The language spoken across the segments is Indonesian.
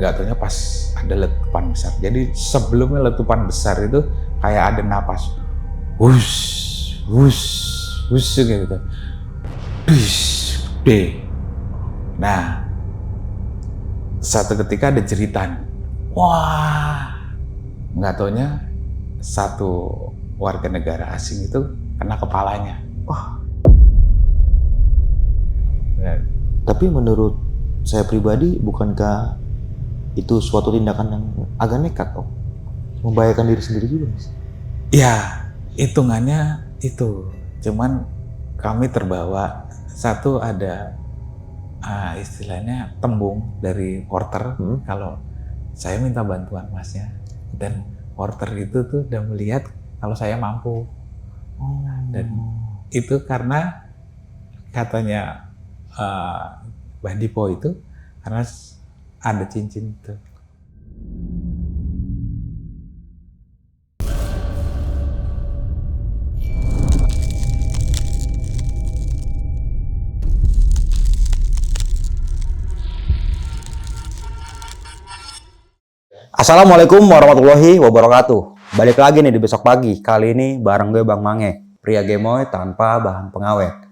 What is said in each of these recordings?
nggak taunya pas ada letupan besar. Jadi sebelumnya letupan besar itu kayak ada napas, wush, wush, wush gitu, dush, deh. Nah, satu ketika ada jeritan, wah, nggak taunya satu warga negara asing itu kena kepalanya. Wah. Tapi menurut saya pribadi, bukankah itu suatu tindakan yang agak nekat, Om? Membahayakan diri sendiri juga, Mas? Ya, hitungannya itu. Cuman kami terbawa, satu ada istilahnya tembung dari porter kalau saya minta bantuan Masnya, dan porter itu tuh udah melihat kalau saya mampu. Dan itu karena katanya Mbah Dipo itu karena ada cincin itu. Assalamualaikum warahmatullahi wabarakatuh. Balik lagi nih di Besok Pagi. Kali ini bareng gue Bang Mange, pria gemoy tanpa bahan pengawet.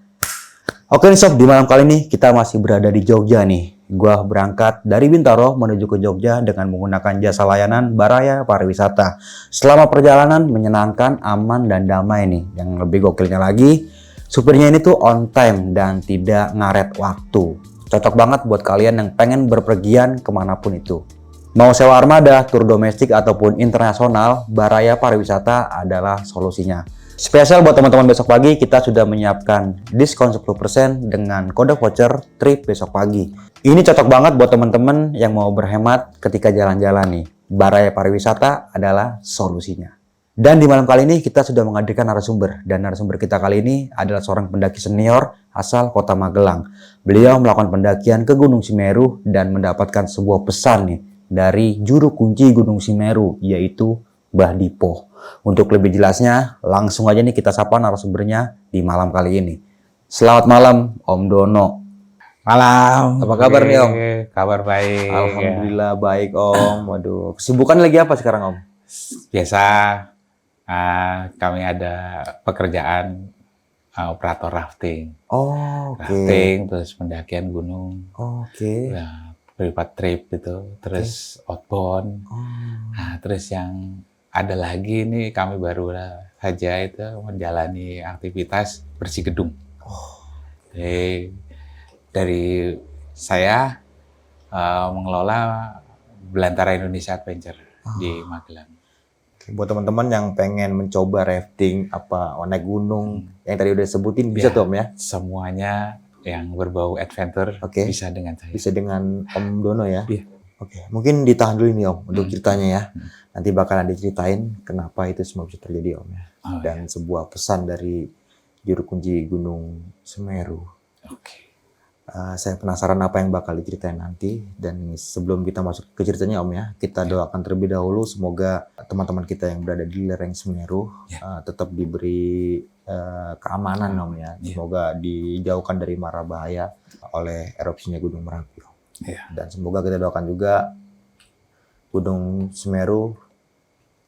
Oke nih sob, di malam kali ini kita masih berada di Jogja nih. Gua berangkat dari Bintaro menuju ke Jogja dengan menggunakan jasa layanan Baraya Pariwisata. Selama perjalanan menyenangkan, aman, dan damai nih. Yang lebih gokilnya lagi, supirnya ini tuh on time dan tidak ngaret waktu. Cocok banget buat kalian yang pengen berpergian kemanapun itu. Mau sewa armada, tur domestik, ataupun internasional, Baraya Pariwisata adalah solusinya. Spesial buat teman-teman Besok Pagi, kita sudah menyiapkan diskon 10% dengan kode voucher trip Besok Pagi. Ini cocok banget buat teman-teman yang mau berhemat ketika jalan-jalan nih. Baraya Pariwisata adalah solusinya. Dan di malam kali ini kita sudah menghadirkan narasumber. Dan narasumber kita kali ini adalah seorang pendaki senior asal Kota Magelang. Beliau melakukan pendakian ke Gunung Semeru dan mendapatkan sebuah pesan nih dari juru kunci Gunung Semeru, yaitu Mbah Dipo. Untuk lebih jelasnya, langsung aja nih kita sapa narasumbernya di malam kali ini. Selamat malam, Om Dono. Malam. Apa kabar nih, Om? Kabar baik. Alhamdulillah baik, Om. Waduh, kesibukan lagi apa sekarang, Om? Biasa, kami ada pekerjaan operator rafting. Oh, oke. Rafting, terus pendakian gunung. Oke. Ya, privat trip gitu, terus outbound. Nah, terus yang ada lagi nih, kami baru saja itu menjalani aktivitas bersih gedung. Jadi, dari saya mengelola Belantara Indonesia Adventure di Magelang. Oke, buat teman-teman yang pengen mencoba rafting, naik gunung, yang tadi udah sebutin, bisa tuh, Om ya? Semuanya yang berbau adventure bisa dengan saya. Bisa dengan Om Dono ya? Iya. Oke, mungkin ditahan dulu nih, Om, untuk ceritanya ya. Nanti bakalan diceritain kenapa itu semua bisa terjadi, Om ya. Dan sebuah pesan dari juru kunci Gunung Semeru. Saya penasaran apa yang bakal diceritain nanti. Dan sebelum kita masuk ke ceritanya, Om ya, kita doakan terlebih dahulu semoga teman-teman kita yang berada di lereng Semeru tetap diberi keamanan, Om ya. Semoga dijauhkan dari mara bahaya oleh erupsinya Gunung Merapi. Dan semoga kita doakan juga Gunung Semeru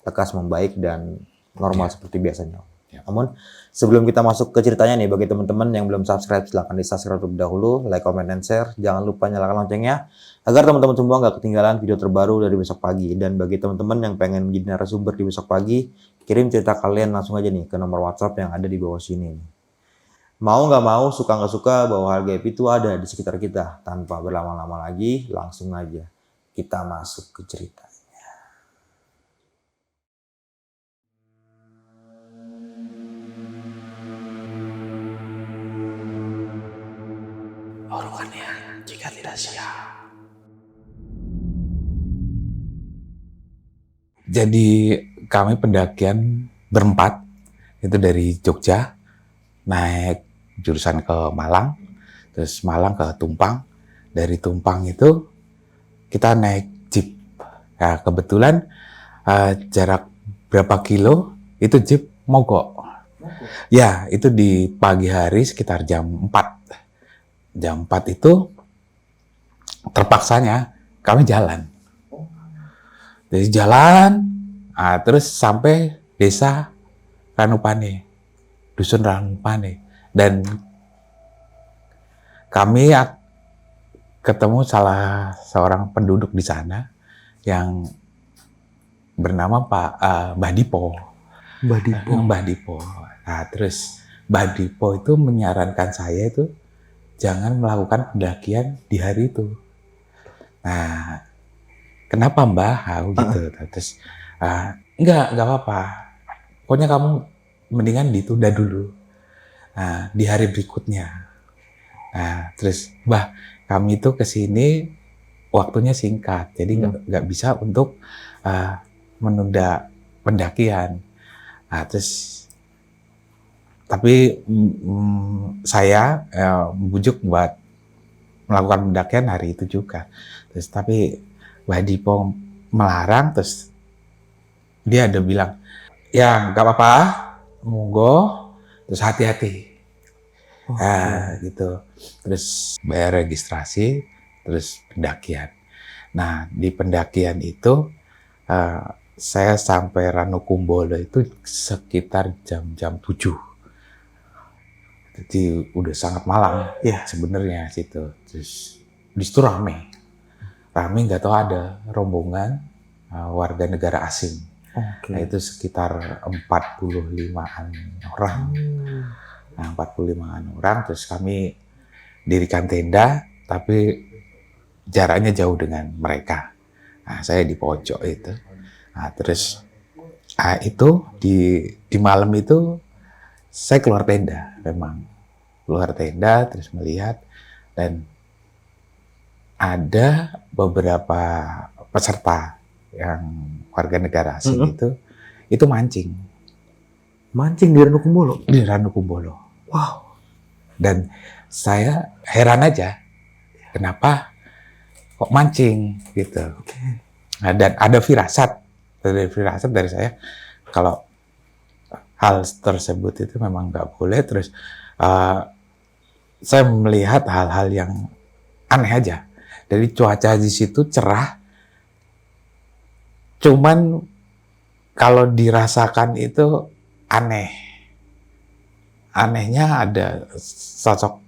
lekas membaik dan normal seperti biasanya. Namun sebelum kita masuk ke ceritanya nih, bagi teman-teman yang belum subscribe, silahkan di-subscribe terlebih dahulu, like, comment, dan share. Jangan lupa nyalakan loncengnya agar teman-teman semua nggak ketinggalan video terbaru dari Besok Pagi. Dan bagi teman-teman yang pengen menjadi narasumber di Besok Pagi, kirim cerita kalian langsung aja nih ke nomor WhatsApp yang ada di bawah sini. Mau nggak mau, suka nggak suka, bahwa hal gaib itu ada di sekitar kita. Tanpa berlama-lama lagi, langsung aja kita masuk ke ceritanya. Orongannya jika tidak siap. Jadi kami pendakian berempat, itu dari Jogja, naik jurusan ke Malang, terus Malang ke Tumpang. Dari Tumpang itu kita naik jeep. Nah, kebetulan jarak berapa kilo itu jeep mogok. Ya, itu di pagi hari sekitar jam 4. Jam 4 itu terpaksanya kami jalan. Dari jalan, terus sampai desa Ranupane, dusun Ranupane, dan kami ketemu salah seorang penduduk di sana yang bernama Mbah Dipo. Mbah Dipo. Nah, terus Mbah Dipo itu menyarankan saya itu jangan melakukan pendakian di hari itu. Nah, kenapa Mbah? Gitu. Terus enggak apa-apa. Pokoknya kamu mendingan ditunda dulu. Nah, di hari berikutnya. Nah, terus Mbah, kami itu ke sini waktunya singkat, jadi nggak bisa untuk menunda pendakian. Nah, terus tapi saya membujuk buat melakukan pendakian hari itu juga. Terus tapi Mbah Dipo melarang, terus dia ada bilang, ya nggak apa-apa, monggo, terus hati-hati. Gitu. Terus bayar registrasi, terus pendakian. Nah, di pendakian itu saya sampai Ranukumbolo itu sekitar jam 7. Jadi udah sangat malam sebenarnya situ. Terus di situ rame nggak tahu ada rombongan warga negara asing. Nah, itu sekitar 45-an orang. Nah, 45-an orang, terus kami dirikan tenda, tapi jaraknya jauh dengan mereka. Nah, saya di pojok itu. Nah, terus itu di malam itu saya keluar tenda, memang keluar tenda, terus melihat, dan ada beberapa peserta yang warga negara asing itu mancing. Mancing di Ranukumbolo? Di Ranukumbolo. Wow. Dan saya heran aja, kenapa kok mancing gitu. Nah, dan ada firasat dari saya, kalau hal tersebut itu memang nggak boleh. Terus saya melihat hal-hal yang aneh aja. Jadi cuaca di situ cerah, cuman kalau dirasakan itu aneh. Anehnya ada sosok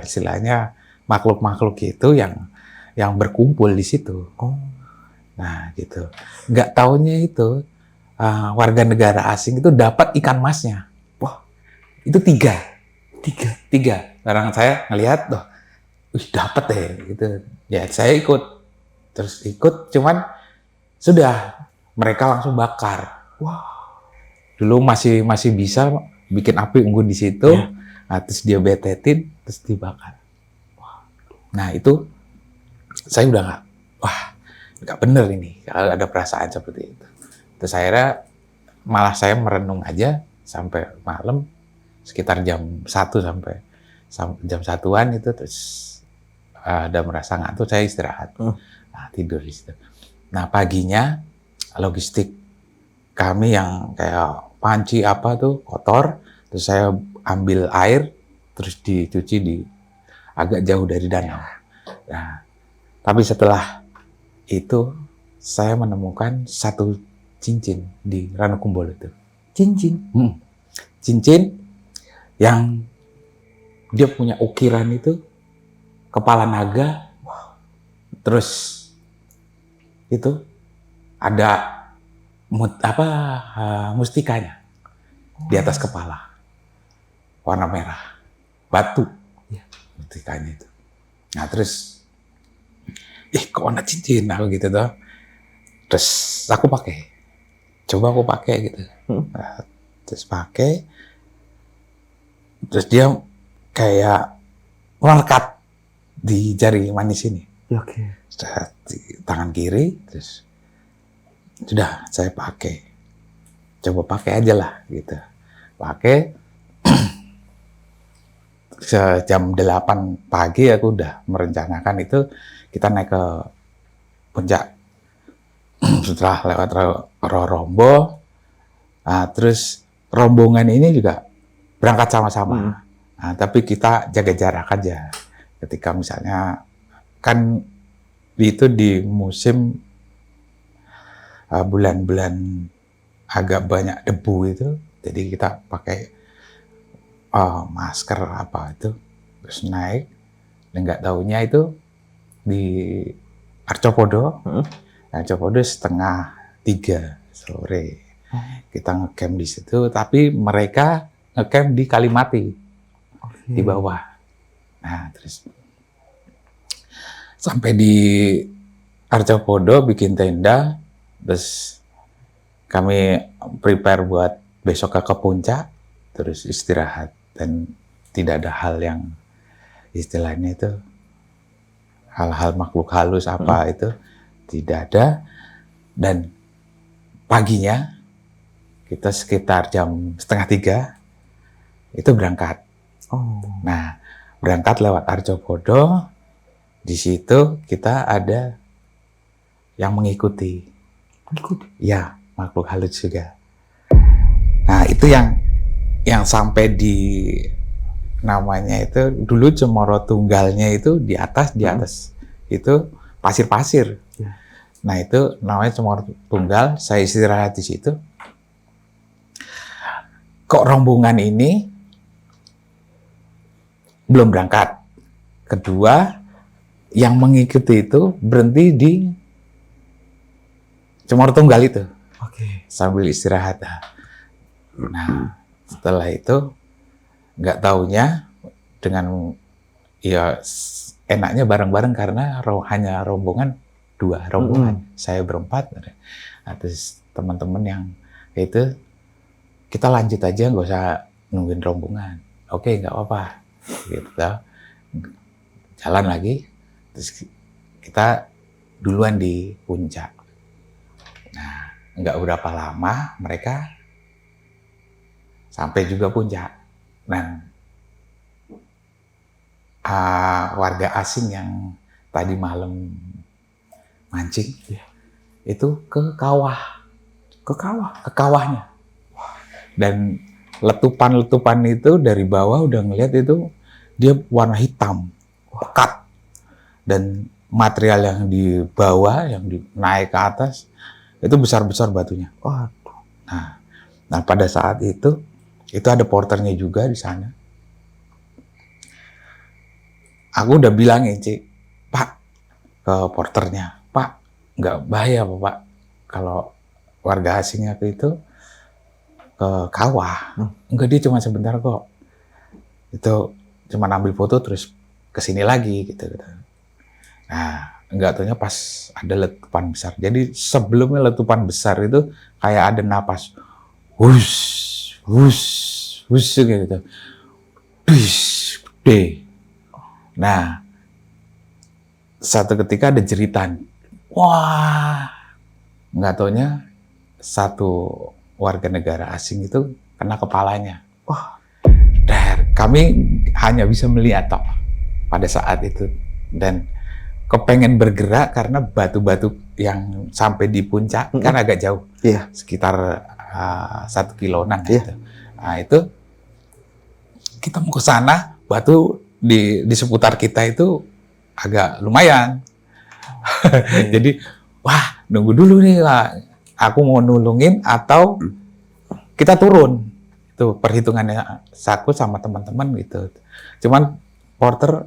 istilahnya makhluk-makhluk itu yang berkumpul di situ. Nah, gitu. Nggak taunya itu warga negara asing itu dapat ikan masnya. Wah, itu tiga. Sekarang saya ngelihat, dapat deh, gitu. Ya, saya ikut, cuman sudah mereka langsung bakar. Wah. Dulu masih bisa bikin api unggun di situ, terus dia betetin, terus dibakar. Nah, itu saya udah nggak bener ini kalau ada perasaan seperti itu. Terus akhirnya malah saya merenung aja sampai malam, sekitar jam 1 sampai jam 1-an itu, terus ada merasa ngantuk, saya istirahat, tidur di situ. Nah, paginya logistik kami yang kayak panci apa tuh kotor, terus saya ambil air, terus dicuci agak jauh dari danau. Nah, tapi setelah itu saya menemukan satu cincin di Ranukumbolo itu. Cincin yang dia punya ukiran itu kepala naga, terus itu ada mustikanya di atas kepala, warna merah, batu, mustikanya itu. Nah, terus, kok ada cincin aku gitu tuh. Terus aku coba pakai gitu. Nah, terus pakai, terus dia kayak melekat di jari manis ini. Di tangan kiri, terus sudah saya pakai. Coba pakai aja lah gitu. Pakai jam 8 pagi aku udah merencanakan itu kita naik ke puncak. Setelah lewat Rorombo, terus rombongan ini juga berangkat sama-sama. Nah, tapi kita jaga jarak aja. Ketika misalnya kan itu di musim bulan-bulan agak banyak debu itu, jadi kita pakai masker apa itu, terus naik, dan nggak taunya itu di Arcopodo, Arcopodo 2:30 sore. Kita ngecamp di situ, tapi mereka ngecamp di Kalimati, di bawah. Nah, terus sampai di Arcopodo bikin tenda, terus kami prepare buat besok ke puncak, terus istirahat, dan tidak ada hal yang istilahnya itu hal-hal makhluk halus apa itu tidak ada. Dan paginya kita sekitar jam 2:30 itu berangkat. Nah, berangkat lewat Arcopodo. Di situ kita ada yang mengikuti. Ya, makhluk halus juga. Nah, itu yang sampai di namanya itu dulu Cemoro Tunggalnya itu di atas itu pasir-pasir. Nah, itu namanya Cemoro Tunggal. Saya istirahat di situ. Kok rombongan ini belum berangkat. Kedua, yang mengikuti itu berhenti di Cemoro Tunggal itu. Sambil istirahat. Nah, setelah itu nggak taunya dengan ya enaknya bareng-bareng karena hanya rombongan 2 rombongan. Saya berempat. Nah, terus teman-teman yang itu kita lanjut aja, nggak usah nungguin rombongan. Oke, nggak apa-apa. Gitu. Jalan lagi. Terus kita duluan di puncak. Nah, nggak berapa lama mereka sampai juga puncak. Nah, warga asing yang tadi malam mancing itu ke kawahnya. Dan letupan-letupan itu dari bawah udah ngeliat itu dia warna hitam, pekat. Dan material yang di bawah, yang naik ke atas, itu besar-besar batunya. Nah, pada saat itu ada porternya juga di sana. Aku udah bilangin, Pak, ke porternya, Pak, nggak bahaya Pak, kalau warga asingnya itu ke kawah. Enggak, dia cuma sebentar kok. Itu cuma ambil foto terus kesini lagi gitu. Nah, nggak taunya pas ada letupan besar. Jadi sebelumnya letupan besar itu kayak ada napas. Wush gitu. Bish, gede. Nah, satu ketika ada jeritan. Wah, nggak taunya satu warga negara asing itu kena kepalanya. Kami hanya bisa melihat toh pada saat itu. Dan kepengen bergerak karena batu-batu yang sampai di puncak kan agak jauh, sekitar 1 kiloan gitu. Nah, itu kita mau ke sana, batu di seputar kita itu agak lumayan. Jadi, wah, nunggu dulu nih, aku mau nulungin atau kita turun. Itu perhitungannya aku sama teman-teman gitu. Cuman porter,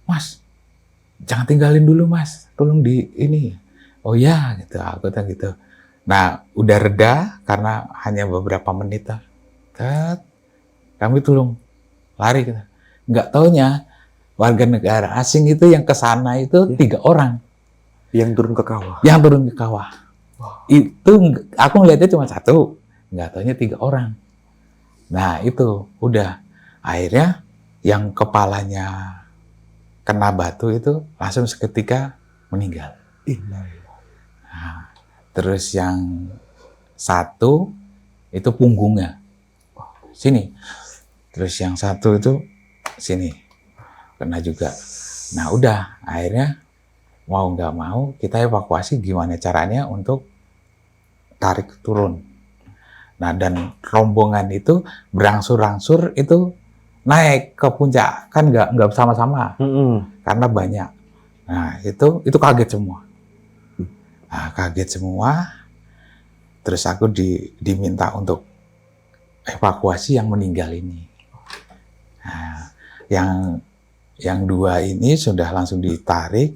Mas, jangan tinggalin dulu Mas, tolong di ini. Oh ya, gitu, aku bilang gitu. Nah, udah reda karena hanya beberapa menit. Kami tolong lari gitu. Nggak taunya warga negara asing itu yang ke sana itu 3 orang. Yang turun ke kawah. Yang turun ke kawah. Itu aku ngeliatnya cuma 1, nggak taunya 3 orang. Nah, itu udah akhirnya yang kepalanya kena batu itu langsung seketika meninggal. Nah, terus yang 1 itu punggungnya sini, terus yang 1 itu sini kena juga. Nah, udah akhirnya mau nggak mau kita evakuasi gimana caranya untuk tarik turun. Nah, dan rombongan itu berangsur-angsur itu naik ke puncak, kan nggak bersama-sama, karena banyak. Nah, itu kaget semua. Nah, kaget semua. terus aku diminta untuk evakuasi yang meninggal ini. Nah, yang 2 ini sudah langsung ditarik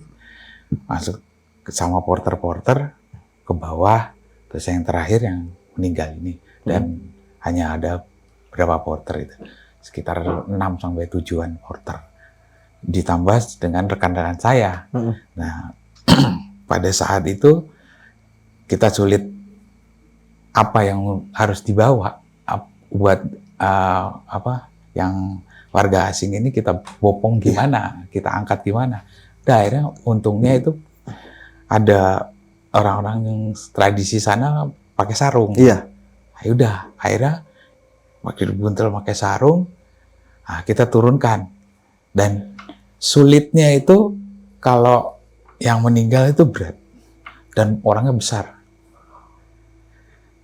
masuk sama porter-porter ke bawah, terus yang terakhir yang meninggal ini, dan hanya ada berapa porter itu, sekitar 6-7 porter, ditambah dengan rekan-rekan saya. Nah, pada saat itu kita sulit apa yang harus dibawa buat yang warga asing ini kita bopong gimana, kita angkat gimana. Nah, akhirnya untungnya itu ada orang-orang yang tradisi sana pakai sarung. Iya. Nah, udah, akhirnya makin buntel pakai sarung, nah, kita turunkan. Dan sulitnya itu kalau yang meninggal itu berat dan orangnya besar.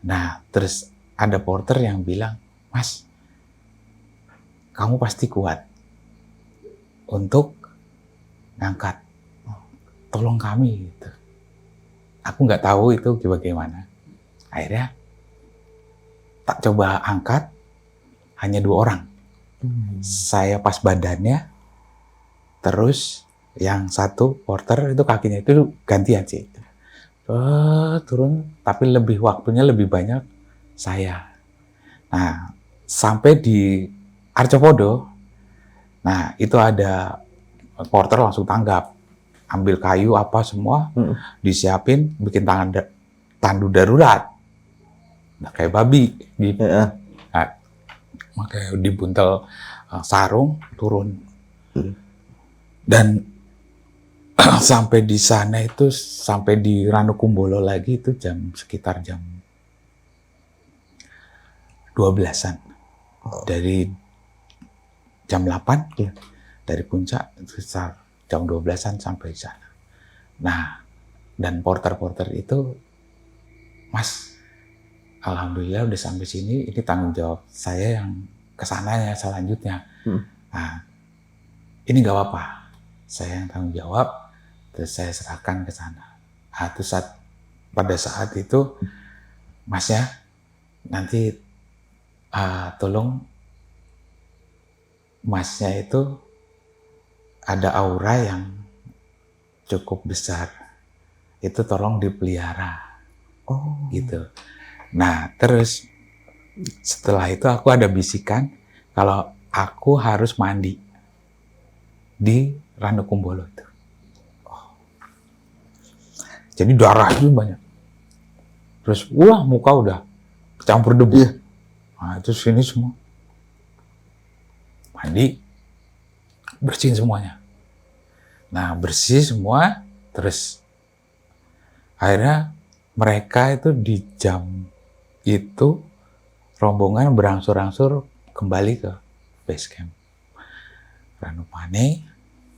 Nah, terus ada porter yang bilang, "Mas, kamu pasti kuat untuk ngangkat. Tolong kami." Gitu. Aku nggak tahu itu bagaimana. Akhirnya tak coba angkat, hanya 2 orang. Saya pas badannya, terus yang satu porter itu kakinya itu gantian sih. Turun, tapi waktunya lebih banyak saya. Nah, sampai di Arcopodo, nah itu ada porter langsung tanggap, ambil kayu apa semua, disiapin, bikin tandu darurat, nah, kayak babi, nah, makanya dibuntel sarung, turun, dan sampai di sana itu, sampai di Ranukumbolo lagi itu sekitar jam 12-an. Dari jam 8, dari puncak, sekitar jam 12-an sampai di sana. Nah, dan porter-porter itu, "Mas, alhamdulillah udah sampai sini, ini tanggung jawab saya yang kesananya selanjutnya. Nah, ini nggak apa-apa, saya yang tanggung jawab." Terus saya serahkan ke sana. Nah, terus pada saat itu, "Masnya, nanti tolong Masnya itu ada aura yang cukup besar. Itu tolong dipelihara." Gitu. Nah, terus setelah itu aku ada bisikan kalau aku harus mandi di Ranukumbolo itu. Jadi darah itu banyak. Terus, muka udah campur debu. Nah, terus ini semua mandi, bersihin semuanya. Nah, bersih semua, terus akhirnya mereka itu di jam itu rombongan berangsur-angsur kembali ke base camp Ranupane.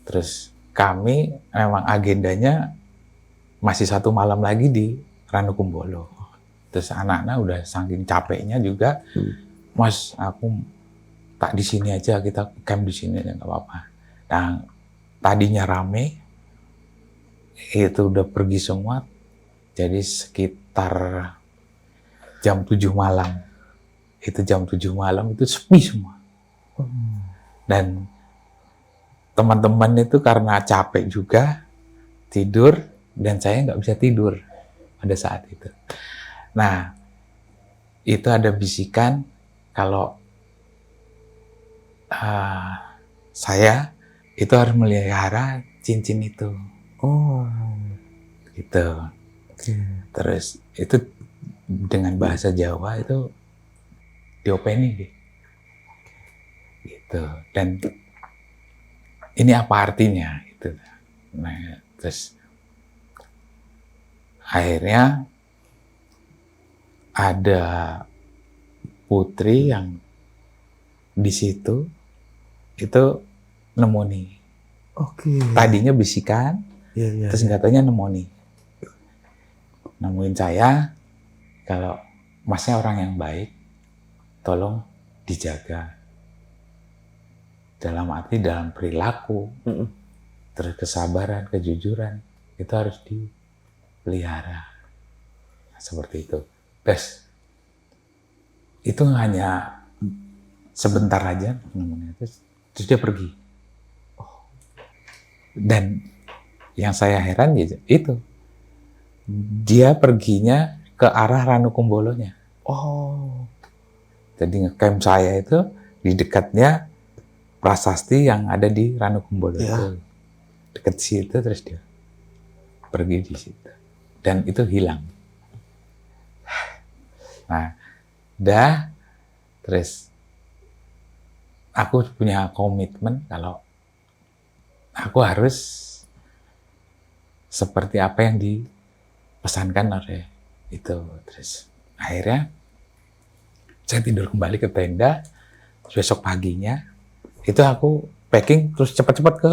Terus kami memang agendanya masih 1 malam lagi di Ranukumbolo. Terus anak-anak udah saking capeknya juga, "Mas, aku tak di sini aja, kita camp di sini aja nggak apa-apa." Nah, tadinya rame, itu udah pergi semua, jadi sekitar jam 7 malam. Itu jam 7 malam itu sepi semua. Dan teman-teman itu karena capek juga, tidur, dan saya nggak bisa tidur pada saat itu. Nah, itu ada bisikan kalau saya itu harus melihara cincin itu. Gitu. Terus itu dengan bahasa Jawa itu diopeni gitu. Dan ini apa artinya? Gitu. Nah, terus akhirnya ada putri yang di situ itu nemoni. Tadinya bisikan, terus katanya nemoni. Nemuin saya, kalau Masnya orang yang baik, tolong dijaga. Dalam arti dalam perilaku, terus kesabaran, kejujuran, itu harus dipelihara. Seperti itu. Terus itu hanya sebentar aja, terus dia pergi. Dan yang saya heran ya itu, dia perginya ke arah Ranukumbolonya. Oh. Jadi ngecamp saya itu di dekatnya prasasti yang ada di Ranukumbolo Ya. itu. Dekat situ, terus dia pergi di situ. Dan itu hilang. Nah, terus aku punya komitmen kalau aku harus seperti apa yang dipesankan oleh itu. Terus akhirnya saya tidur kembali ke tenda. Besok paginya itu aku packing terus cepat-cepat ke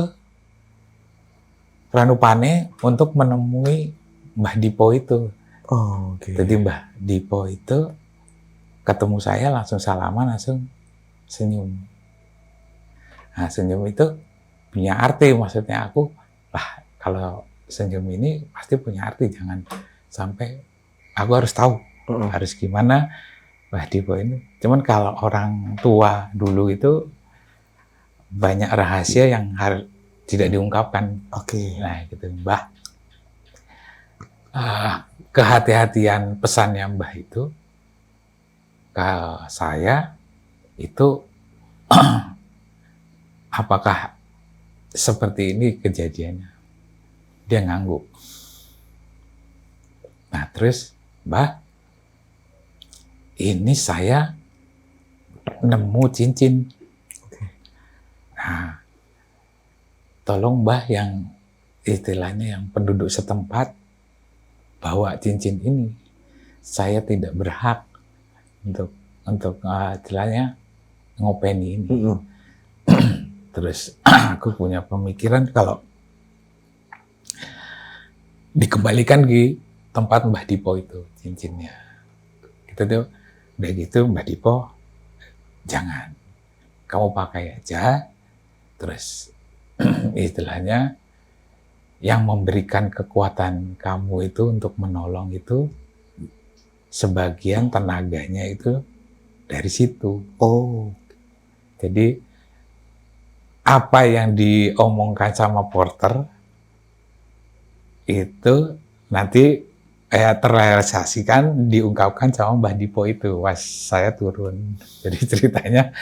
Ranupane untuk menemui Mbah Dipo itu. Oh, oke. Jadi Mbah Dipo itu ketemu saya langsung salaman, langsung senyum. Nah, senyum itu punya arti, maksudnya aku, kalau senyum ini pasti punya arti, jangan sampai aku harus tahu harus gimana Mbah Dipo ini. Cuman kalau orang tua dulu itu banyak rahasia yang tidak diungkapkan. Oke. Nah, gitu Mbah. Kehati-hatian pesannya Mbah itu ke saya itu apakah seperti ini kejadiannya? Dia ngangguk. Nah, terus Mbah, ini saya nemu cincin. Nah, tolong Mbah yang istilahnya yang penduduk setempat bawa cincin ini. Saya tidak berhak untuk istilahnya ngopeni ini. Terus aku punya pemikiran kalau dikembalikan di tempat Mbah Dipo itu cincinnya. Gitu tuh, udah gitu Mbah Dipo, jangan, kamu pakai aja. Terus istilahnya yang memberikan kekuatan kamu itu untuk menolong itu sebagian tenaganya itu dari situ. Oh. Jadi apa yang diomongkan sama porter itu nanti terrealisasikan, diungkapkan sama Mbah Dipo itu. Wah, saya turun. Jadi ceritanya,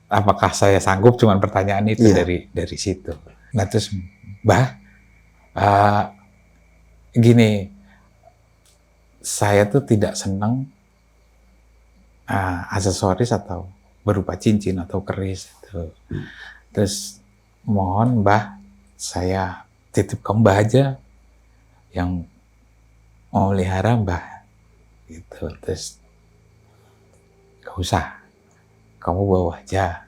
apakah saya sanggup? Cuman pertanyaan itu dari situ. Nah terus Mbah, gini, saya tuh tidak senang aksesoris atau berupa cincin atau keris gitu. Terus mohon Mbah, saya titip ke Mbah aja yang mau melihara Mbah gitu. Terus gak usah, kamu bawa aja.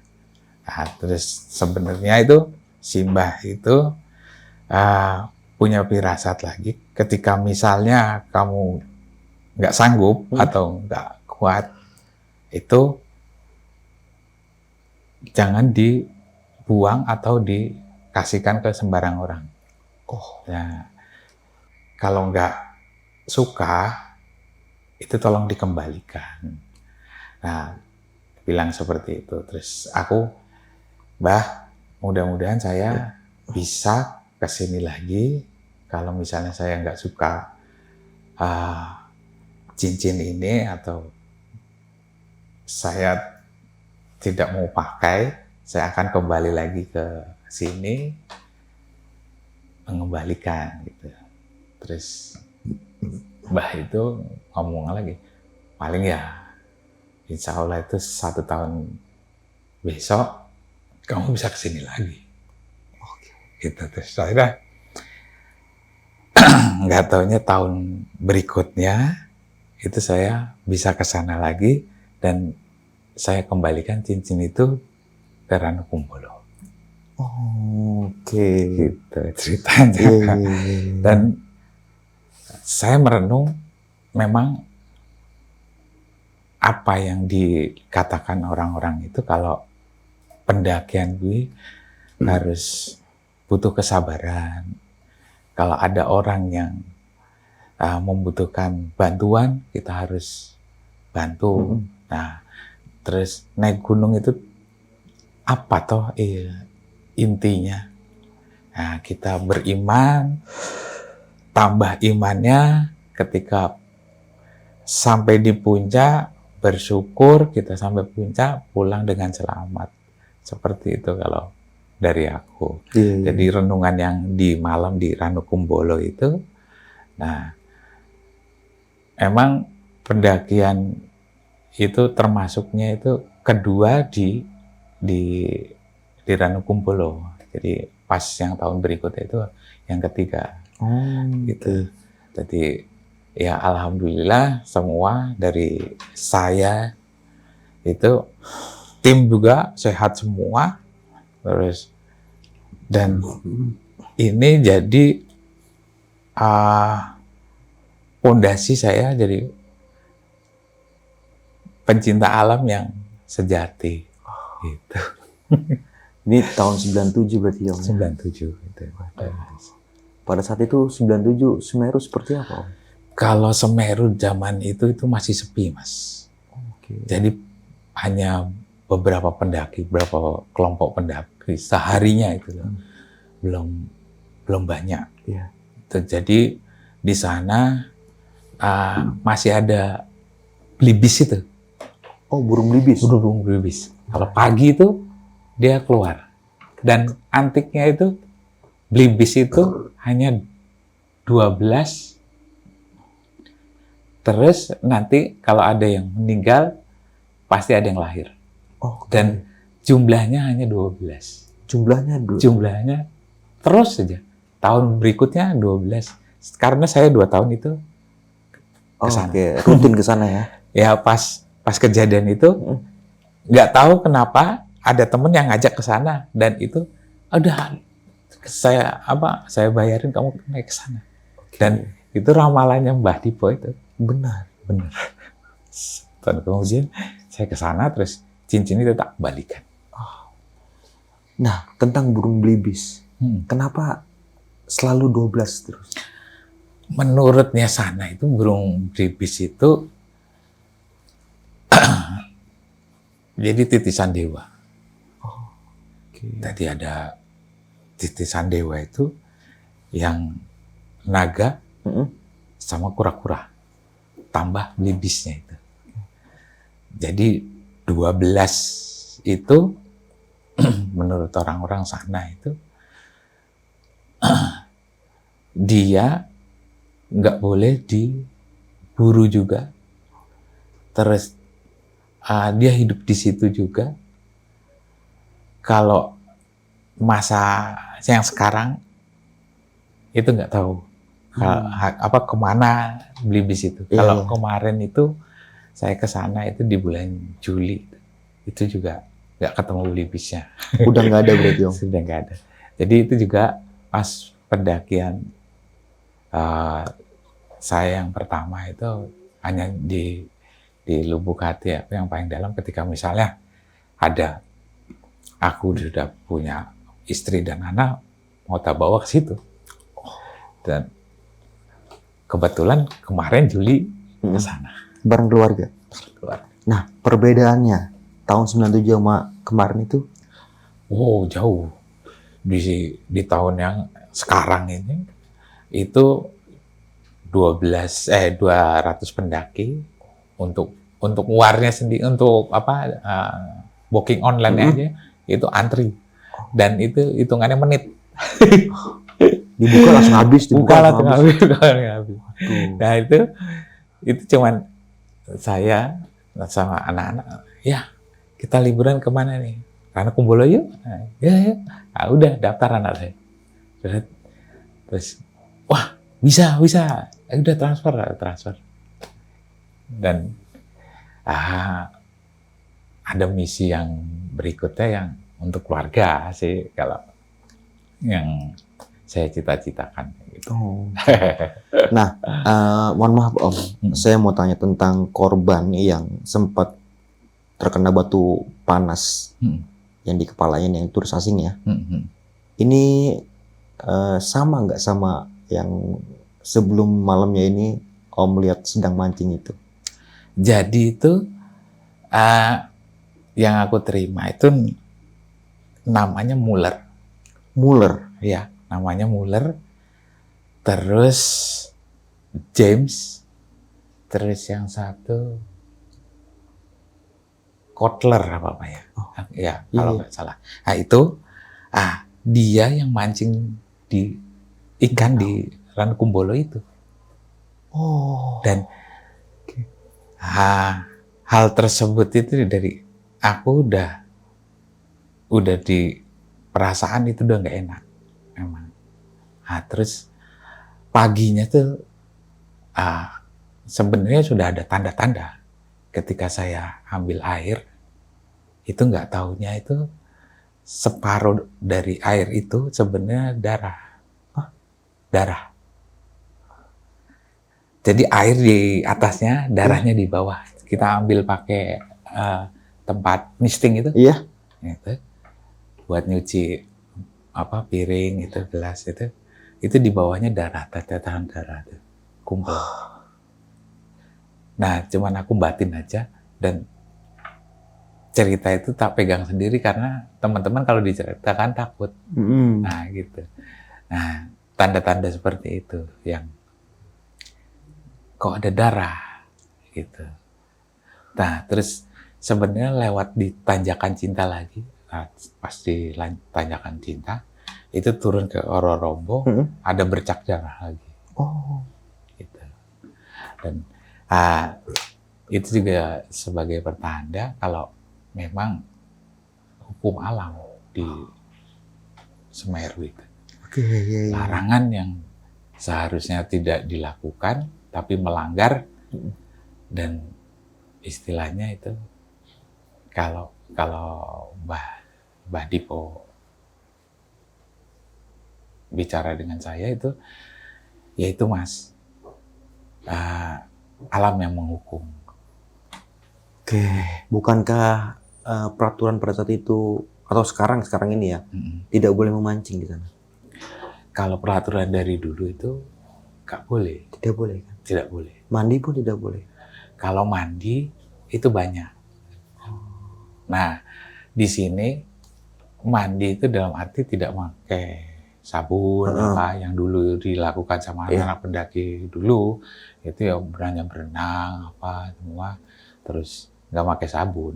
Nah, terus sebenarnya itu si Mbah itu punya firasat lagi, ketika misalnya kamu nggak sanggup atau nggak kuat, itu jangan dibuang atau dikasihkan ke sembarang orang. Nah, kalau nggak suka, itu tolong dikembalikan. Nah, bilang seperti itu. Terus aku, Mbah, mudah-mudahan saya bisa kesini lagi. Kalau misalnya saya nggak suka cincin ini atau saya tidak mau pakai, saya akan kembali lagi ke sini mengembalikan gitu. Terus Mbah itu ngomong lagi, paling ya insya Allah itu 1 tahun besok kamu bisa kesini lagi. Gitu. Terus saya nggak taunya tahun berikutnya itu saya bisa ke sana lagi dan saya kembalikan cincin itu ke Ranukumbolo. Oke. Gitu ceritanya. Dan saya merenung, memang apa yang dikatakan orang-orang itu kalau pendakian gue harus butuh kesabaran. Kalau ada orang yang membutuhkan bantuan, kita harus bantu. Nah, terus naik gunung itu apa toh intinya? Nah, kita beriman, tambah imannya ketika sampai di puncak, bersyukur kita sampai puncak, pulang dengan selamat. Seperti itu kalau dari aku. Jadi renungan yang di malam di Ranukumbolo itu, nah, emang pendakian itu termasuknya itu kedua di Ranukumbolo. Jadi pas yang tahun berikutnya itu yang ketiga. Gitu. Jadi ya alhamdulillah semua dari saya itu tim juga sehat semua. Terus dan ini jadi fondasi saya jadi pencinta alam yang sejati. Gitu. Ini tahun 97 berarti ya Om? 97 gitu. Pada saat itu 97 Semeru seperti apa Om? Kalau Semeru zaman itu masih sepi, Mas. Jadi hanya beberapa pendaki, beberapa kelompok pendaki seharinya itu loh. Belum banyak. Iya. Jadi di sana masih ada belibis itu. Oh, burung belibis. Burung belibis. Kalau pagi itu dia keluar. Dan antiknya itu belibis itu hanya 12. Terus nanti kalau ada yang meninggal pasti ada yang lahir. Dan jumlahnya hanya 12. Jumlahnya terus saja. Tahun berikutnya 12. Karena saya 2 tahun itu kesana. Rutin ke sana ya. Ya pas kejadian itu nggak tahu kenapa ada temen yang ngajak ke sana dan itu udah saya bayarin kamu naik ke sana. Dan itu ramalannya Mbah Dipo itu. Benar. Dan kemudian saya ke sana terus cincin itu tak balikan. Nah, tentang burung belibis. Kenapa selalu 12 terus? Menurutnya sana itu burung belibis itu jadi titisan dewa. Tadi ada titisan dewa itu yang naga sama kura-kura. Tambah belibisnya itu. Jadi 12 itu menurut orang-orang sana itu dia nggak boleh diburu juga. Terus dia hidup di situ juga. Kalau masa yang sekarang itu nggak tahu kemana belibis itu. Kalau kemarin itu saya ke sana itu di bulan Juli, itu juga nggak ketemu belibisnya. Udah nggak ada berarti Om? Sudah nggak ada. Jadi itu juga pas pendakian saya yang pertama itu hanya di lubuk hati aku yang paling dalam ketika misalnya ada aku sudah punya istri dan anak mau tak bawa ke situ. Dan kebetulan kemarin Juli ke sana. Bareng keluarga. Nah, perbedaannya tahun 97 sama kemarin itu? Oh, jauh. Di tahun yang sekarang ini itu 200 pendaki untuk nguarnya sendiri, untuk booking online aja itu antri. Dan itu hitungannya menit. Dibuka langsung habis, langsung habis. Nah, itu cuman saya sama anak-anak, ya kita liburan kemana nih? Ranukumbolo yuk. Ya. Nah, udah daftar anak saya. Terus, wah bisa. Udah transfer. Dan ada misi yang berikutnya yang untuk keluarga sih kalau yang saya cita-citakan gitu. Nah, mohon maaf Om, saya mau tanya tentang korban yang sempat terkena batu panas yang di kepalanya yang turis asing ya. Ini sama nggak sama yang sebelum malamnya ini Om lihat sedang mancing itu? Jadi itu yang aku terima itu namanya Muller. Muller. Ya, namanya Muller. Terus James. Terus yang satu Kotler apa ya? Ya, kalau nggak salah. Nah itu, dia yang mancing di ikan di Rankumbolo itu. Oh. Dan hal tersebut itu dari aku udah di perasaan itu udah nggak enak memang. Terus paginya tuh sebenarnya sudah ada tanda-tanda ketika saya ambil air itu nggak taunya itu separuh dari air itu sebenarnya darah. Darah. Jadi air di atasnya, darahnya di bawah. Kita ambil pakai tempat misting itu. Iya. Gitu. Buat nyuci piring itu, gelas itu. Itu di bawahnya darah, tetesan darah itu kumpul. Nah, cuman aku batin aja dan cerita itu tak pegang sendiri karena teman-teman kalau diceritakan takut. Nah, gitu. Nah, tanda-tanda seperti itu yang kok ada darah gitu. Nah, terus sebenarnya lewat di tanjakan cinta lagi, pas di tanjakan cinta itu turun ke Ororombo, ada bercak darah lagi. Oh, Gitu. Dan itu juga sebagai pertanda kalau memang hukum alam di Semeru itu. Larangan yang seharusnya tidak dilakukan tapi melanggar, dan istilahnya itu kalau Mbah Dipo bicara dengan saya itu, yaitu Mas, alam yang menghukum. Oke, bukankah peraturan pada saat itu atau sekarang ini ya tidak boleh memancing di sana? Kalau peraturan dari dulu itu nggak boleh. Tidak boleh kan? Tidak boleh. Mandi pun tidak boleh. Kalau mandi itu banyak. Nah, di sini mandi itu dalam arti tidak pakai sabun yang dulu dilakukan sama anak-anak pendaki dulu, itu ya berenang semua, terus nggak pakai sabun.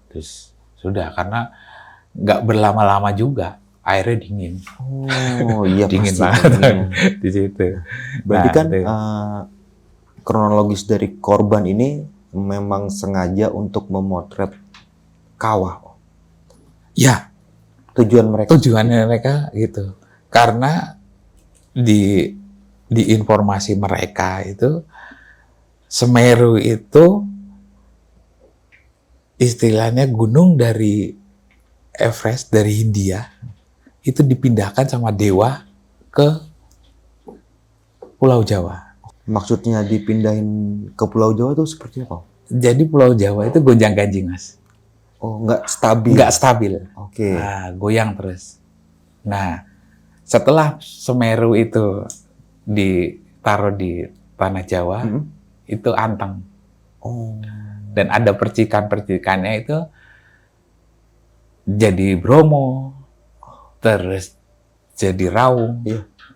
Terus sudah, karena nggak berlama-lama juga, airnya dingin. Oh iya, dingin pasti, banget di situ. Berarti kan kronologis dari korban ini memang sengaja untuk memotret kawah. Ya, tujuannya mereka gitu. Karena di informasi mereka itu Semeru itu istilahnya gunung dari Everest dari Hindia itu dipindahkan sama dewa ke Pulau Jawa. Maksudnya dipindahin ke Pulau Jawa itu seperti apa? Jadi Pulau Jawa itu gonjang-ganjing, Mas. Oh, nggak stabil. Nggak stabil. Oke. Goyang terus. Nah, setelah Semeru itu ditaruh di tanah Jawa, itu anteng. Oh. Dan ada percikan-percikannya itu jadi Bromo, terus jadi Raung,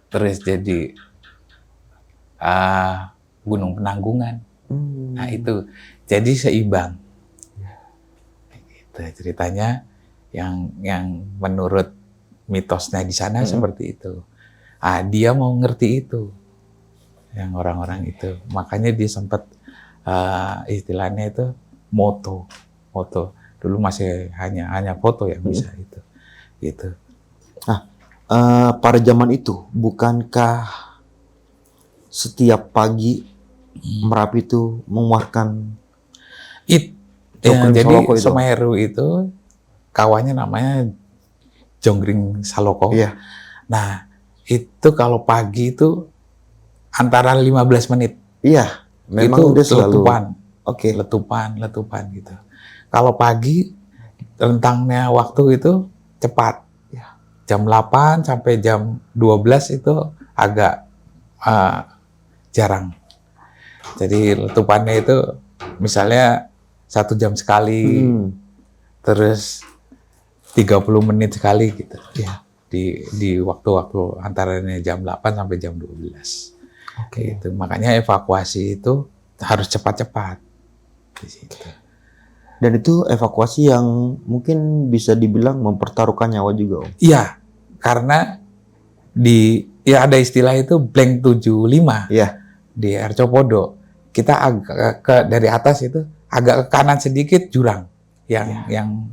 terus jadi Gunung Penanggungan. Nah itu, jadi seimbang. Itu ceritanya yang menurut mitosnya di sana seperti itu. Dia mau ngerti itu, yang orang-orang itu. Makanya dia sempat istilahnya itu moto. Dulu masih hanya foto yang bisa itu. Gitu. Pada zaman itu, bukankah setiap pagi Merapi itu mengeluarkan jadi Saloko itu? Semeru itu kawahnya namanya Jonggring Saloko. Iya. Nah, itu kalau pagi itu antara 15 menit. Iya, memang itu udah selalu letupan. Oke. Letupan gitu. Kalau pagi rentangnya waktu itu cepat. Jam 8 sampai jam 12 itu agak jarang. Jadi letupannya itu misalnya 1 jam sekali, terus 30 menit sekali gitu. Ya, di waktu-waktu antaranya jam 8 sampai jam 12. Oke. Itu makanya evakuasi itu harus cepat-cepat. Di situ. Dan itu evakuasi yang mungkin bisa dibilang mempertaruhkan nyawa juga, Om. Iya, karena ada istilah itu blank 75 Iya. di Arcopodo. Kita agak dari atas itu agak ke kanan sedikit jurang yang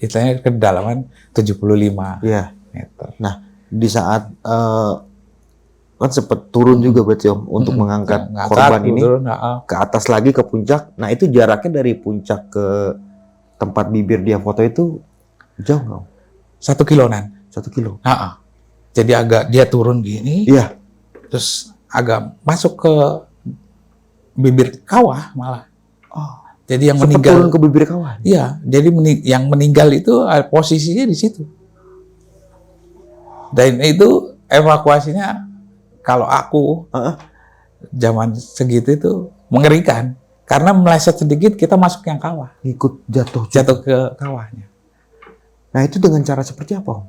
istilahnya kedalaman 75 meter. Nah, di saat kan sempat turun juga berarti Om untuk mengangkat korban ini ke atas lagi ke puncak. Nah, itu jaraknya dari puncak ke tempat bibir dia foto itu jauh nggak Om? 1 kiloan. 1 kilo. Jadi agak dia turun gini. Iya. Terus agak masuk ke bibir kawah malah. Jadi yang sempat meninggal turun ke bibir kawah. Iya, jadi yang meninggal itu posisinya di situ. Dan itu evakuasinya kalau aku zaman segitu itu mengerikan karena meleset sedikit kita masuk yang kawah, Ikut jatuh ke kawahnya. Nah, itu dengan cara seperti apa Om?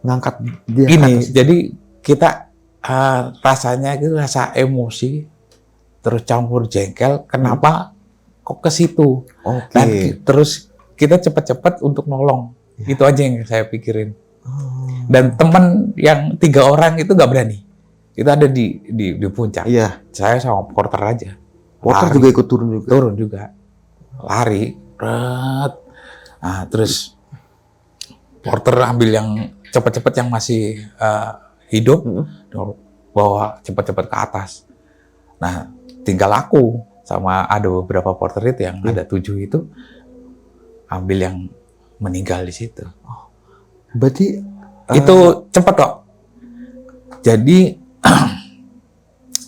Ngangkat dia ke Gini, atas. jadi kita rasanya itu rasa emosi terus campur jengkel. Kenapa kok ke situ? Dan terus kita cepat-cepat untuk nolong. Itu aja yang saya pikirin. Dan teman yang 3 orang itu nggak berani. Itu ada di puncak. Iya. Saya sama porter aja. Porter juga ikut turun juga. Turun juga. Lari. Terus porter ambil yang cepat-cepat yang masih hidup, bawa cepat-cepat ke atas. Nah, tinggal aku sama ada beberapa porter itu yang ada 7 itu ambil yang meninggal di situ. Berarti itu cepat kok. Jadi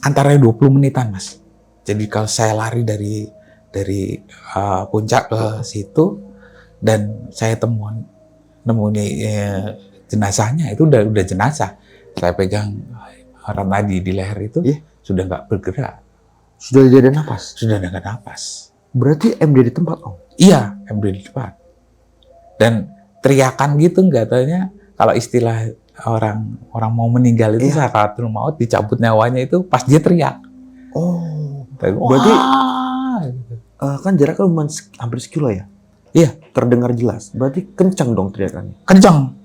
antara 20 menitan, Mas. Jadi kalau saya lari dari puncak ke situ dan saya nemuin jenazahnya itu udah jenazah. Saya pegang Ranadi di leher itu sudah nggak bergerak. sudah tidak ada napas. Sudah nggak napas. Berarti MD di tempat Om. Iya, MD di tempat. Dan teriakan gitu nggak taunya kalau istilah orang mau meninggal itu sakaratul maut, dicabut nyawanya itu pas dia teriak. Berarti kan jaraknya lumayan hampir sekilo ya? Iya. Terdengar jelas. Berarti kencang dong teriakannya? Kencang.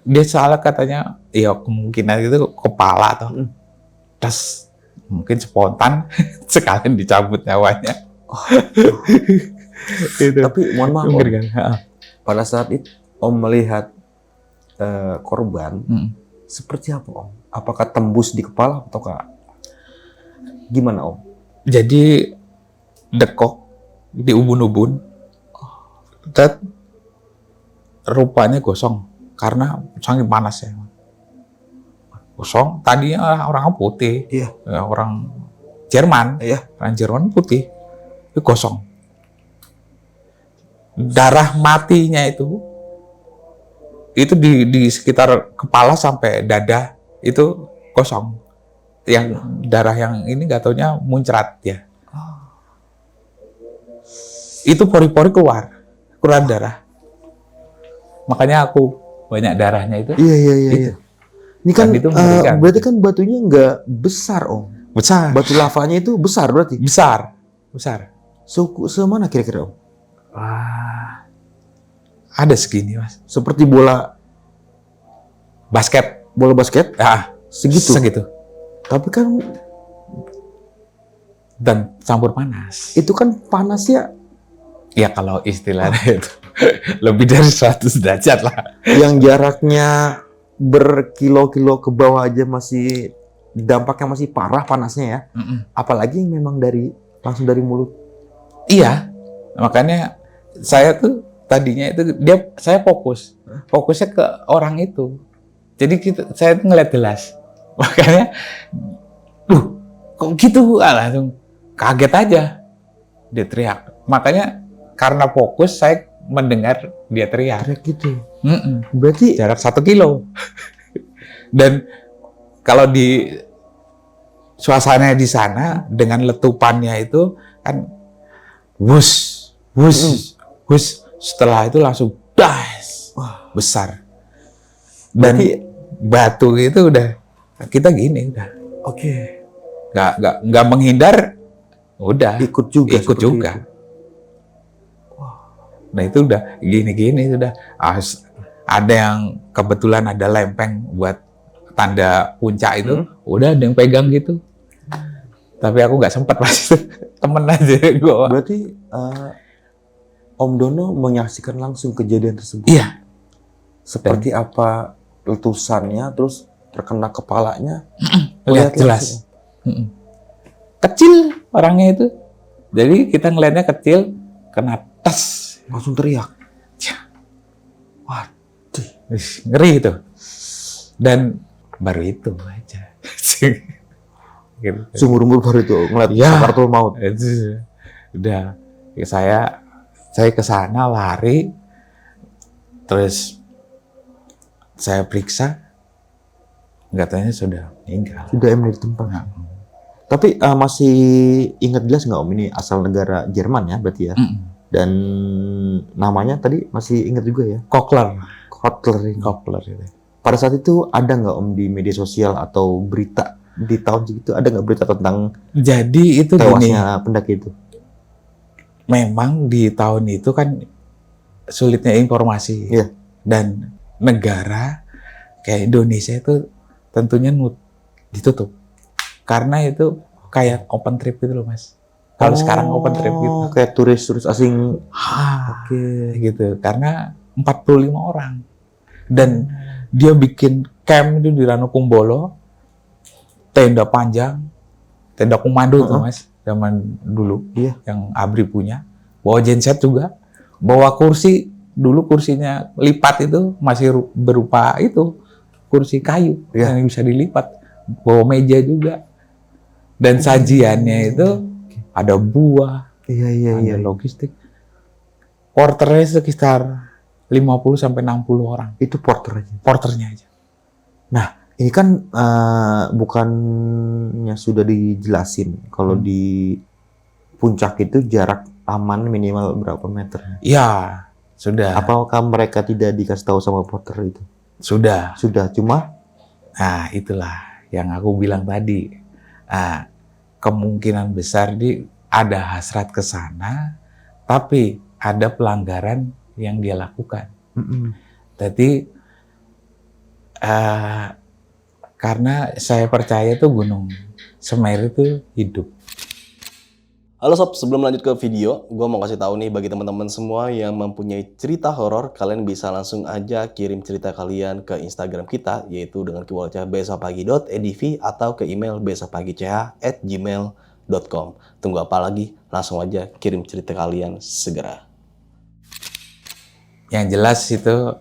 Dia salah katanya, ya kemungkinan itu kepala atau terus mungkin spontan sekalian dicabut nyawanya. Gitu. Tapi mohon maaf Om, pada saat itu Om melihat korban seperti apa Om? Apakah tembus di kepala ataukah gimana Om? Jadi dekok di ubun-ubun, dan rupanya gosong karena saking panas ya. Gosong. Tadinya orang putih, orang Jerman, orang Jerman putih, itu gosong. Darah matinya itu di sekitar kepala sampai dada itu kosong. Yang darah yang ini nggak taunya muncrat ya. Itu pori-pori keluar darah. Makanya aku banyak darahnya itu. Iya. Ini kan itu berarti kan batunya nggak besar Om. Besar. Batu lavanya itu besar berarti. Besar. Semana kira-kira Om? Ada segini Mas. Seperti bola basket. Bola basket? Segitu. Tapi kan dan campur panas. Itu kan panasnya. Ya kalau istilahnya itu lebih dari 100 derajat lah. Yang jaraknya berkilo-kilo ke bawah aja masih dampaknya masih parah panasnya ya. Apalagi yang memang langsung dari mulut. Iya. Makanya saya tuh tadinya itu saya fokusnya ke orang itu. Jadi saya tuh ngeliat jelas. Makanya kok gitu, langsung kaget aja dia teriak. Makanya karena fokus saya mendengar dia teriak gitu. Berarti jarak 1 kilo. Dan kalau di suasana di sana dengan letupannya itu kan wus, setelah itu langsung das, besar. Dan batu itu udah kita gini udah. Oke. Nggak menghindar, udah Ikut juga. ikut juga. Nah itu udah gini sudah. Ada yang kebetulan ada lempeng buat tanda puncak itu, udah ada yang pegang gitu. Tapi aku nggak sempat pas itu, temen aja gue. Berarti Om Dono menyaksikan langsung kejadian tersebut. Iya. Seperti apa letusannya, terus terkena kepalanya. Lihat jelas. Kecil orangnya itu. Jadi kita ngelihatnya kecil, kena tas. Langsung teriak. Waduh, ngeri itu. Dan baru itu aja. Gitu. Seumur-umur baru itu ngeliat sakaratul maut. Itu udah ya saya ke sana lari, terus saya periksa, katanya sudah meninggal. Sudah di tempat. Tapi masih ingat jelas nggak Om, ini asal negara Jerman ya berarti ya? Dan namanya tadi masih ingat juga ya? Kokler Kotler. itu. Pada saat itu ada nggak Om di media sosial atau berita di tahun segitu, ada nggak berita tentang Jadi itu gini, tewasnya pendaki itu? memang di tahun itu kan sulitnya informasi. Iya. Dan negara kayak Indonesia itu tentunya ditutup. Karena itu kayak open trip gitu loh Mas. Kalau sekarang open trip gitu. Kayak turis asing. Oke. Gitu. Karena 45 orang. Dan dia bikin camp itu di Ranokumbolo, tenda panjang, tenda komando tuh Mas, zaman dulu, yang ABRI punya. Bawa genset juga, bawa kursi, dulu kursinya lipat itu masih berupa itu, kursi kayu yang bisa dilipat. Bawa meja juga. Dan sajiannya itu ada buah, ada logistik. Porternya sekitar 50-60 orang. Itu Porternya aja. Nah, ini kan bukannya sudah dijelasin kalau di puncak itu jarak aman minimal berapa meter? Ya, sudah. Apakah mereka tidak dikasih tahu sama porter itu? Sudah. Cuma? Nah, itulah yang aku bilang tadi. Kemungkinan besar ada hasrat ke sana, tapi ada pelanggaran yang dia lakukan. Jadi karena saya percaya itu Gunung Semeru itu hidup. Halo sob, sebelum lanjut ke video, gue mau kasih tahu nih bagi teman-teman semua yang mempunyai cerita horor, kalian bisa langsung aja kirim cerita kalian ke Instagram kita, yaitu dengan keywordnya besokpagi.edv atau ke email besokpagi.ch@gmail.com. Tunggu apa lagi? Langsung aja kirim cerita kalian segera. Yang jelas itu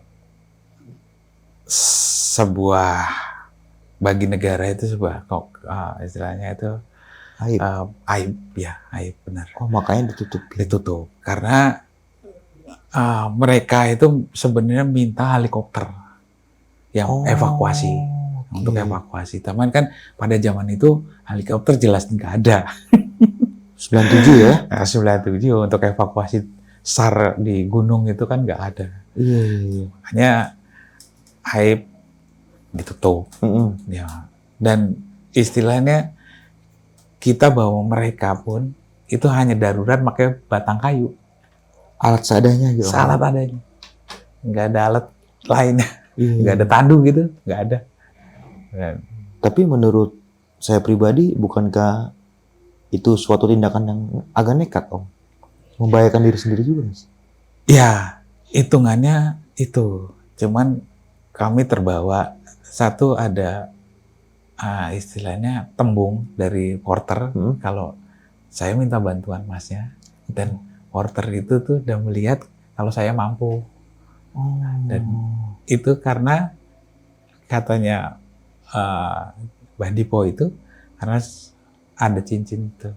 sebuah, bagi negara itu sebuah istilahnya itu aib benar. Oh, makanya Ditutup karena mereka itu sebenarnya minta helikopter yang evakuasi, untuk evakuasi. Taman kan pada zaman itu helikopter jelas nggak ada. 97 ya? 97 untuk evakuasi SAR di gunung itu kan nggak ada. Iya. Hanya aib ditutup. Ya. Dan istilahnya kita bawa mereka pun itu hanya darurat pakai batang kayu. Alat seadanya gitu. Alat adanya. Nggak ada alat lainnya. Iya. Nggak ada tandu gitu. Nggak ada. Tapi menurut saya pribadi, bukankah itu suatu tindakan yang agak nekat, Om? Membahayakan diri sendiri juga, Mas? Ya, hitungannya itu. Cuman kami terbawa. Satu ada istilahnya tembung dari porter kalau saya minta bantuan Masnya, dan porter itu tuh udah melihat kalau saya mampu. Dan itu karena katanya Mbah Dipo itu karena ada cincin itu.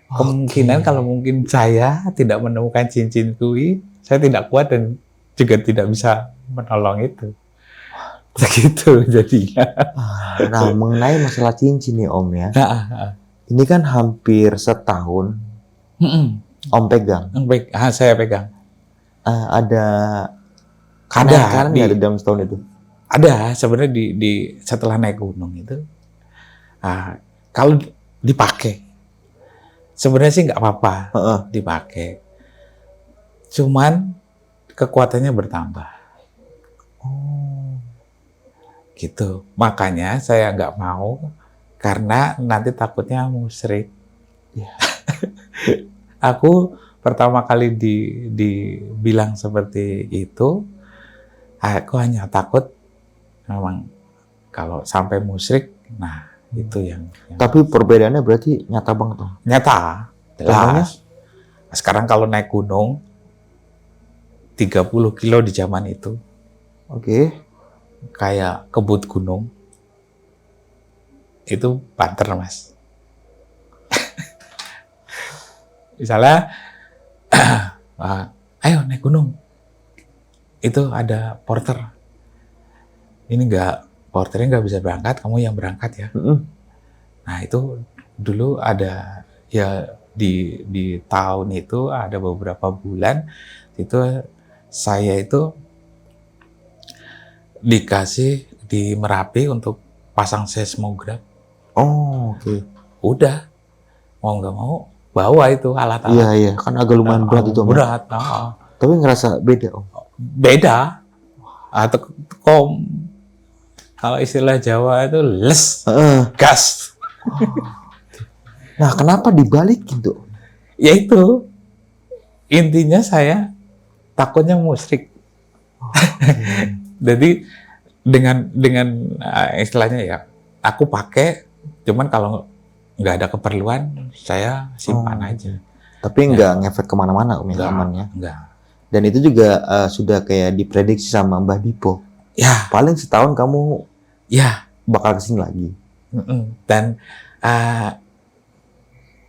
Kemungkinan kalau mungkin saya tidak menemukan cincin kui, saya tidak kuat dan juga tidak bisa menolong itu. Begitu jadinya. Nah, mengenai masalah cincin nih Om ya. Ini kan hampir setahun Om pegang. Saya pegang. Ada Ada nggak di dalam setahun itu? ada sebenarnya di setelah naik gunung itu. Kalau dipakai, sebenarnya sih nggak apa-apa dipakai. Cuman kekuatannya bertambah. Gitu. Makanya saya nggak mau karena nanti takutnya musyrik. Aku pertama kali dibilang seperti itu, aku hanya takut memang kalau sampai musyrik, nah itu yang Tapi perbedaannya berarti nyata banget Om. nyata, Contohnya? jelas. Sekarang kalau naik gunung 30 kilo di zaman itu, Oke. kayak kebut gunung, itu banter Mas. Misalnya, ayo naik gunung, itu ada porter. Ini porternya nggak bisa berangkat, kamu yang berangkat ya. Nah itu dulu ada ya di tahun itu ada beberapa bulan itu saya itu dikasih di Merapi untuk pasang seismograf. Oh, oke. Udah, mau nggak mau bawa itu alat-alat. Iya, kan agak lumayan berat itu Om. Berat, Tapi ngerasa beda Om. beda. Atau kalau istilah Jawa itu les, gas. Nah, kenapa dibalikin tuh? Ya itu, intinya saya takutnya musyrik. Jadi dengan istilahnya ya, aku pakai, cuman kalau nggak ada keperluan, saya simpan aja. Tapi nggak ngefek kemana-mana Om ya, amannya. Enggak. Dan itu juga sudah kayak diprediksi sama Mbah Dipo. Ya, Paling setahun kamu ya. bakal kesini lagi. Dan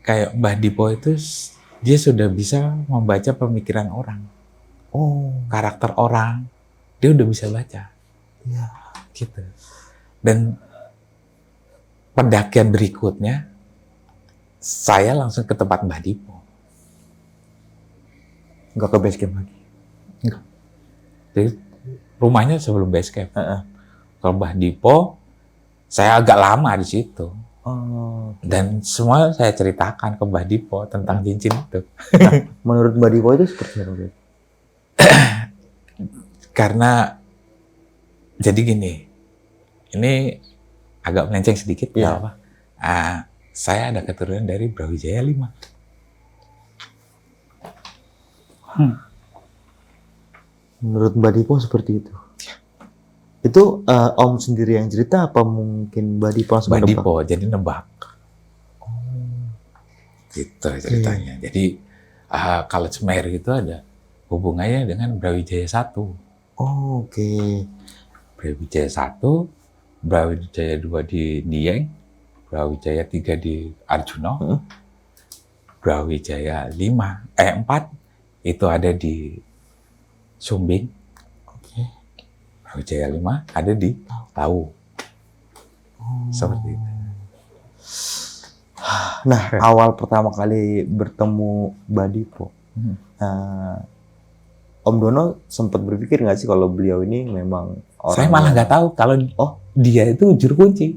kayak Mbah Dipo itu, dia sudah bisa membaca pemikiran orang. Karakter orang, dia udah bisa baca. Iya. Gitu. Dan pendakian berikutnya, saya langsung ke tempat Mbah Dipo. Nggak ke base camp lagi. Enggak. Jadi rumahnya sebelum base camp. Kalau Mbah Dipo, saya agak lama di situ. Dan semua saya ceritakan ke Mbah Dipo tentang cincin itu. Nah, menurut Mbah Dipo itu seperti apa? Karena jadi gini, ini agak melenceng sedikit, nggak apa. Saya ada keturunan dari Brawijaya 5. Menurut Mbah Dipo seperti itu. Itu Om sendiri yang cerita apa mungkin Mbah Dipo langsung Mbah menebak? Dipo jadi nebak. Gitu ceritanya. Jadi kalau Semeru itu ada hubungannya dengan Brawijaya 1. Oke. Brawijaya 1, Brawijaya 2 di Dieng, Brawijaya 3 di Arjuna, Brawijaya 4 itu ada di Sumbing. Brawijaya 5 ada di Tahu. Seperti itu. Nah, awal pertama kali bertemu Mbah Dipo, Om Dono sempat berpikir nggak sih kalau beliau ini memang orang? Saya malah nggak tahu kalau dia itu juru kunci.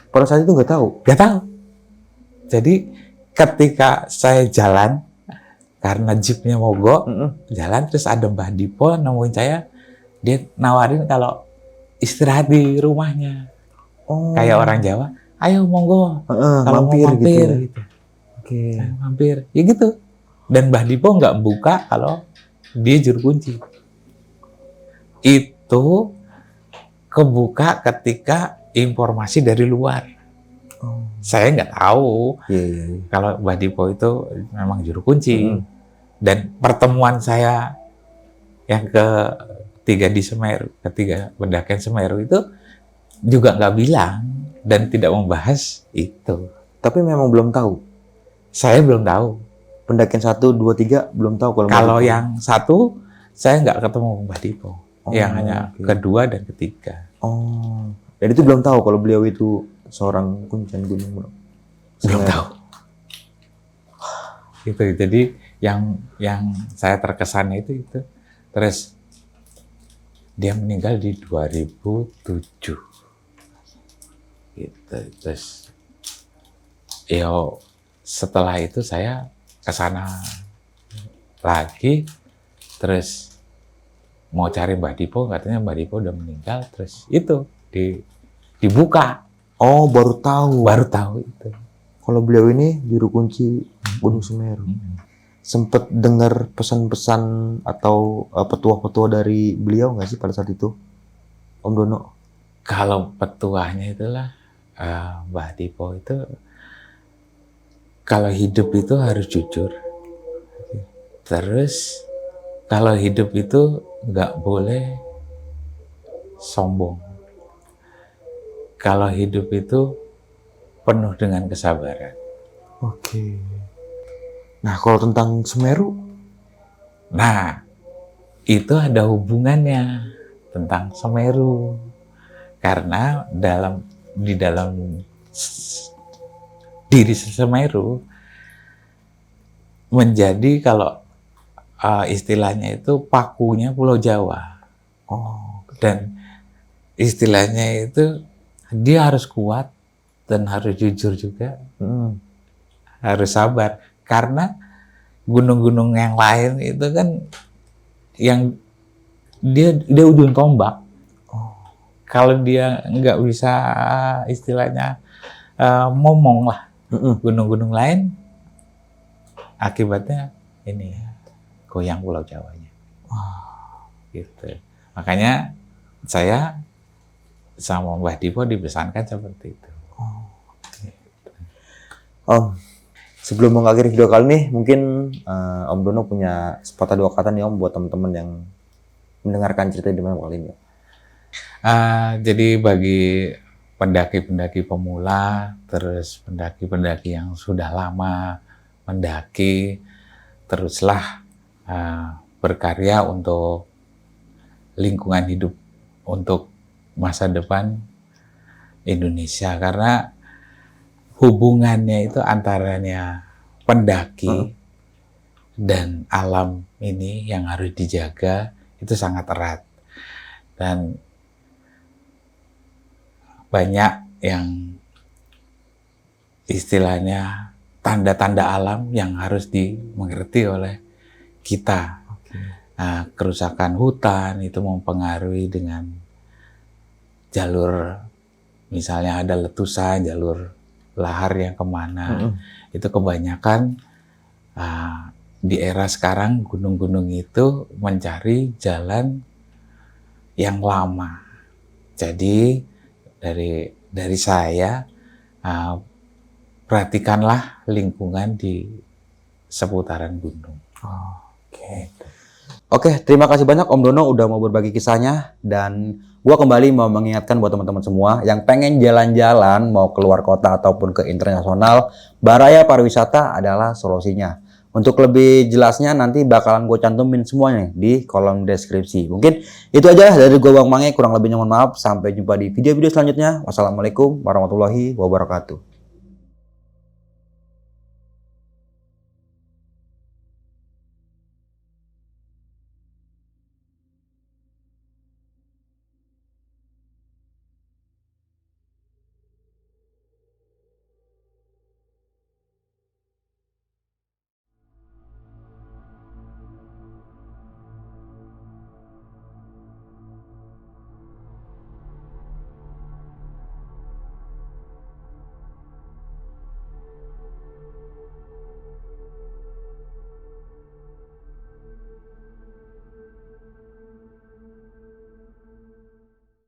Pada saat itu nggak tahu? Nggak tahu. Jadi ketika saya jalan, karena jeepnya mogok, jalan terus ada Mbah Dipo nemuin saya, dia nawarin kalau istirahat di rumahnya. Kayak orang Jawa, ayo monggo, kalau mampir gitu. Oke. Mampir, ya gitu. Dan Mbah Dipo nggak buka kalau dia juru kunci. Itu kebuka ketika informasi dari luar. Saya nggak tahu kalau Mbah Dipo itu memang juru kunci. Dan pertemuan saya yang ketiga di Semeru, ketiga pendakian Semeru itu juga nggak bilang dan tidak membahas itu. Tapi memang belum tahu. Saya belum tahu. Pendakian 1, 2, 3 belum tahu kalau yang 1 saya nggak ketemu Mbah Dipo. Yang hanya kedua dan ketiga. Oh, dan itu belum tahu kalau beliau itu seorang kuncen gunung bro. Belum tahu. Itu jadi yang saya terkesan itu. Terus dia meninggal di 2007. Gitu. Terus setelah itu saya ke sana lagi, terus mau cari Mbah Dipo, katanya Mbah Dipo udah meninggal, terus itu dibuka. Oh, baru tahu. Baru tahu itu. Kalau beliau ini juru kunci Gunung Semeru. Sempet dengar pesan-pesan atau petuah-petuah dari beliau nggak sih pada saat itu, Om Dono? Kalau petuahnya itulah Mbah Dipo itu, kalau hidup itu harus jujur. Terus kalau hidup itu nggak boleh sombong. Kalau hidup itu penuh dengan kesabaran. Oke. Nah, kalau tentang Semeru? Nah, itu ada hubungannya tentang Semeru. Karena di dalam diri Semeru menjadi, kalau istilahnya itu pakunya Pulau Jawa. Oh, Dan istilahnya itu dia harus kuat dan harus jujur juga. Harus sabar. Karena gunung-gunung yang lain itu kan yang dia ujung tombak. Kalau dia nggak bisa istilahnya ngomong lah, gunung-gunung lain akibatnya ini goyang Pulau Jawanya. Gitu. Makanya saya sama Mbah Dipo dipesankan seperti itu. Om, sebelum mengakhiri video kali ini, mungkin Om Dono punya sepatah dua kata nih Om buat teman-teman yang mendengarkan cerita di malam kali ini. Jadi bagi pendaki-pendaki pemula, terus pendaki-pendaki yang sudah lama mendaki, teruslah berkarya untuk lingkungan hidup, untuk masa depan Indonesia. Karena hubungannya itu antaranya pendaki dan alam ini yang harus dijaga itu sangat erat. Dan banyak yang istilahnya tanda-tanda alam yang harus dimengerti oleh kita. Nah, kerusakan hutan itu mempengaruhi dengan jalur, misalnya ada letusan, jalur lahar yang kemana. Itu kebanyakan di era sekarang gunung-gunung itu mencari jalan yang lama. Jadi dari saya, perhatikanlah lingkungan di seputaran gunung. Oke, terima kasih banyak Om Dono udah mau berbagi kisahnya, dan gua kembali mau mengingatkan buat teman-teman semua yang pengen jalan-jalan mau keluar kota ataupun ke internasional, Baraya Pariwisata adalah solusinya. Untuk lebih jelasnya nanti bakalan gue cantumin semuanya di kolom deskripsi. Mungkin itu aja dari gue Bang Mange, kurang lebihnya mohon maaf. Sampai jumpa di video-video selanjutnya. Wassalamualaikum warahmatullahi wabarakatuh.